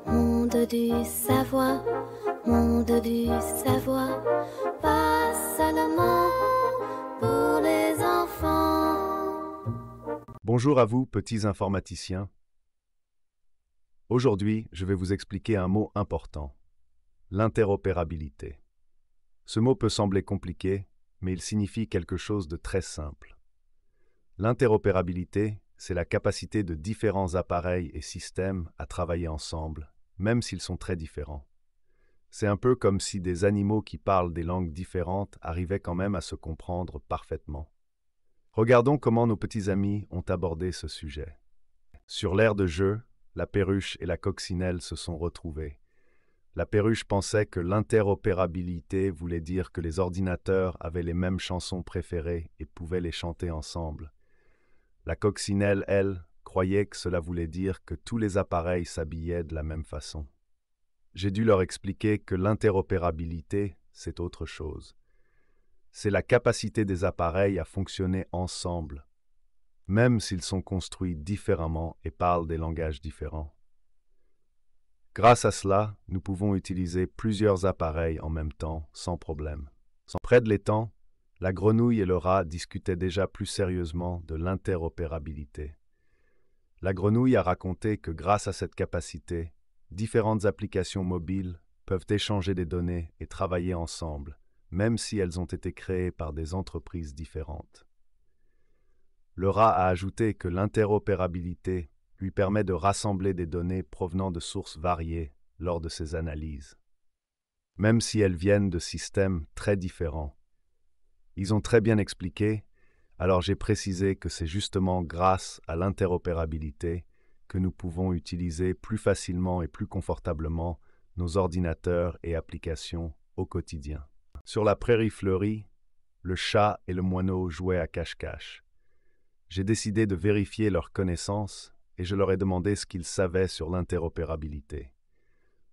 Monde du savoir, monde du savoir, pas seulement pour les enfants. Bonjour à vous, petits informaticiens. Aujourd'hui, je vais vous expliquer un mot important, l'interopérabilité. Ce mot peut sembler compliqué, mais il signifie quelque chose de très simple. L'interopérabilité, c'est la capacité de différents appareils et systèmes à travailler ensemble, même s'ils sont très différents. C'est un peu comme si des animaux qui parlent des langues différentes arrivaient quand même à se comprendre parfaitement. Regardons comment nos petits amis ont abordé ce sujet. Sur l'aire de jeu, la perruche et la coccinelle se sont retrouvées. La perruche pensait que l'interopérabilité voulait dire que les ordinateurs avaient les mêmes chansons préférées et pouvaient les chanter ensemble. La coccinelle, elle, croyait que cela voulait dire que tous les appareils s'habillaient de la même façon. J'ai dû leur expliquer que l'interopérabilité, c'est autre chose. C'est la capacité des appareils à fonctionner ensemble, même s'ils sont construits différemment et parlent des langages différents. Grâce à cela, nous pouvons utiliser plusieurs appareils en même temps, sans problème. Près de l'étang, la grenouille et le rat discutaient déjà plus sérieusement de l'interopérabilité. La grenouille a raconté que grâce à cette capacité, différentes applications mobiles peuvent échanger des données et travailler ensemble, même si elles ont été créées par des entreprises différentes. Le rat a ajouté que l'interopérabilité lui permet de rassembler des données provenant de sources variées lors de ses analyses, même si elles viennent de systèmes très différents. Ils ont très bien expliqué, alors j'ai précisé que c'est justement grâce à l'interopérabilité que nous pouvons utiliser plus facilement et plus confortablement nos ordinateurs et applications au quotidien. Sur la prairie fleurie, le chat et le moineau jouaient à cache-cache. J'ai décidé de vérifier leurs connaissances et je leur ai demandé ce qu'ils savaient sur l'interopérabilité.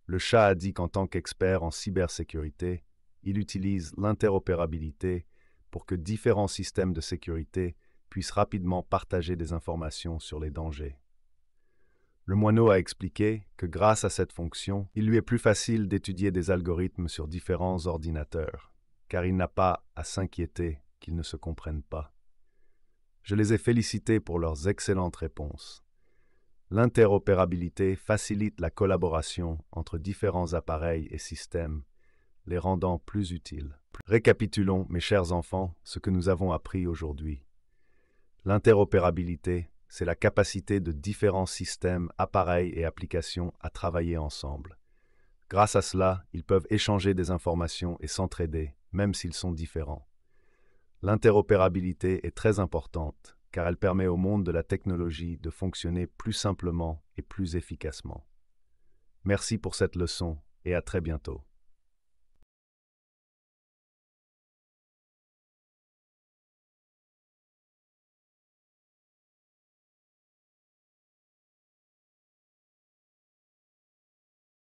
Le chat a dit qu'en tant qu'expert en cybersécurité, il utilise l'interopérabilité pour que différents systèmes de sécurité puissent rapidement partager des informations sur les dangers. Le moineau a expliqué que grâce à cette fonction, il lui est plus facile d'étudier des algorithmes sur différents ordinateurs, car il n'a pas à s'inquiéter qu'ils ne se comprennent pas. Je les ai félicités pour leurs excellentes réponses. L'interopérabilité facilite la collaboration entre différents appareils et systèmes, les rendant plus utiles. Récapitulons, mes chers enfants, ce que nous avons appris aujourd'hui. L'interopérabilité, c'est la capacité de différents systèmes, appareils et applications à travailler ensemble. Grâce à cela, ils peuvent échanger des informations et s'entraider, même s'ils sont différents. L'interopérabilité est très importante, car elle permet au monde de la technologie de fonctionner plus simplement et plus efficacement. Merci pour cette leçon et à très bientôt.